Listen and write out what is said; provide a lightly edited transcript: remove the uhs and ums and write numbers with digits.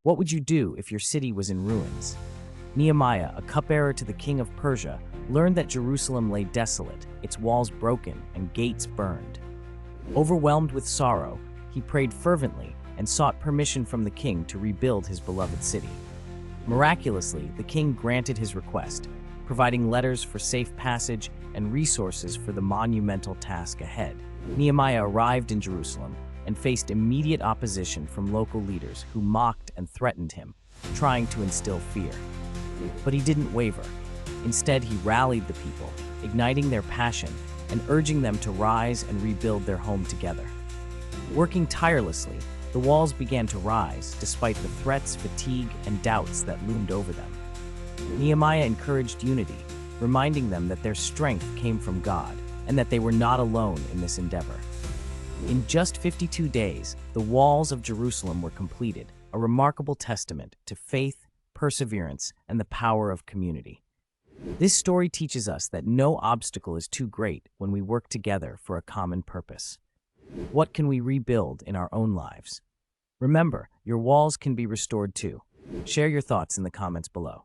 What would you do if your city was in ruins? Nehemiah, a cupbearer to the king of Persia, learned that Jerusalem lay desolate, its walls broken, and gates burned. Overwhelmed with sorrow, he prayed fervently and sought permission from the king to rebuild his beloved city. Miraculously, the king granted his request, providing letters for safe passage and resources for the monumental task ahead. Nehemiah arrived in Jerusalem and faced immediate opposition from local leaders who mocked and threatened him, trying to instill fear. But he didn't waver. Instead, he rallied the people, igniting their passion and urging them to rise and rebuild their home together. Working tirelessly, the walls began to rise despite the threats, fatigue, and doubts that loomed over them. Nehemiah encouraged unity, reminding them that their strength came from God and that they were not alone in this endeavor. In just 52 days, the walls of Jerusalem were completed, a remarkable testament to faith, perseverance, and the power of community. This story teaches us that no obstacle is too great when we work together for a common purpose. What can we rebuild in our own lives? Remember, your walls can be restored too. Share your thoughts in the comments below.